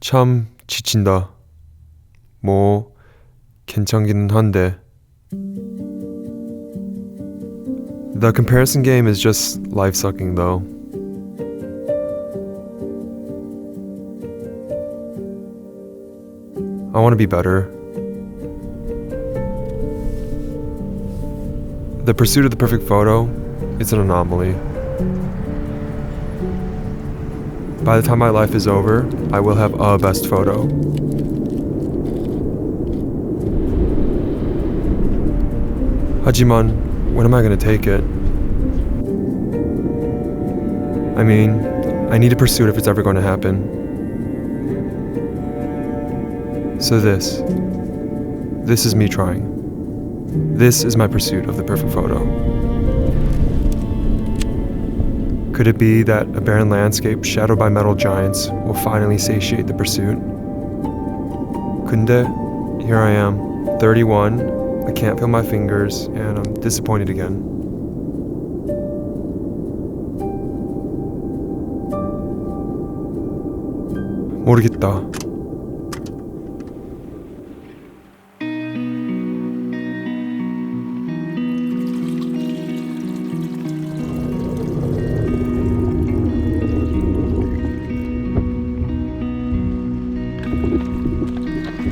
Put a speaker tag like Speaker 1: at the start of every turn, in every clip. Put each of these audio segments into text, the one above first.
Speaker 1: 참 지친다. 뭐 괜찮기는 한데. The comparison game is just life sucking though. I want to be better. The pursuit of the perfect photo is an anomaly. By the time my life is over, I will have a best photo. 하지만, when am I going to take it? I mean, I need to pursue it if it's ever going to happen. So this is me trying. This is my pursuit of the perfect photo. Could it be that a barren landscape shadowed by metal giants will finally satiate the pursuit? 근데 here I am, 31, I can't feel my fingers, and I'm disappointed again. 모르겠다.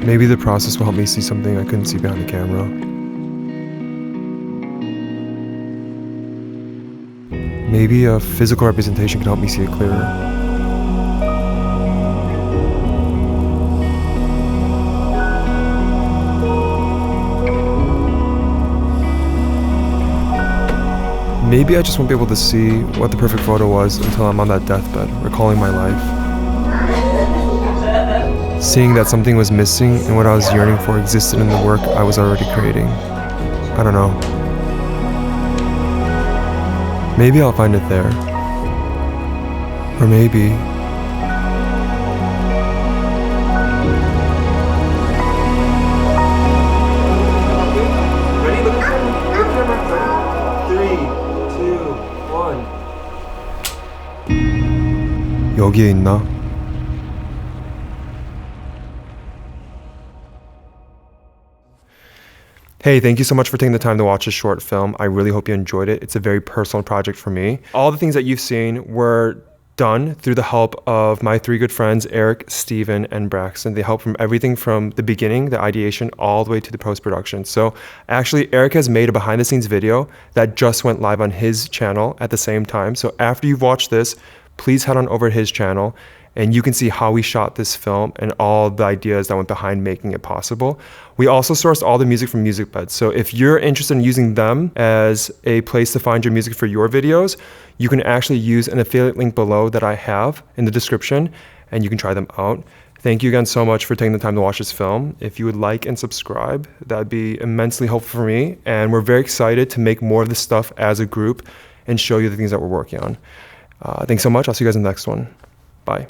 Speaker 1: Maybe the process will help me see something I couldn't see behind the camera. Maybe a physical representation can help me see it clearer. Maybe I just won't be able to see what the perfect photo was until I'm on that deathbed, recalling my life. Seeing that something was missing and what I was yearning for existed in the work I was already creating. I don't know. Maybe I'll find it there. Or maybe...
Speaker 2: Ready? Look at the camera. 3, 2, 1.
Speaker 1: 여기에 있나? Hey, thank you so much for taking the time to watch this short film. I really hope you enjoyed it. It's a very personal project for me. All the things that you've seen were done through the help of my three good friends, Eric, Steven, and Braxton. They helped from everything from the beginning, the ideation, all the way to the post-production. So actually, Eric has made a behind-the-scenes video that just went live on his channel at the same time. So after you've watched this, please head on over to his channel and you can see how we shot this film and all the ideas that went behind making it possible. We also sourced all the music from MusicBed. So if you're interested in using them as a place to find your music for your videos, you can actually use an affiliate link below that I have in the description and you can try them out. Thank you again so much for taking the time to watch this film. If you would like and subscribe, that'd be immensely helpful for me. And we're very excited to make more of this stuff as a group and show you the things that we're working on. Thanks so much. I'll see you guys in the next one. Bye.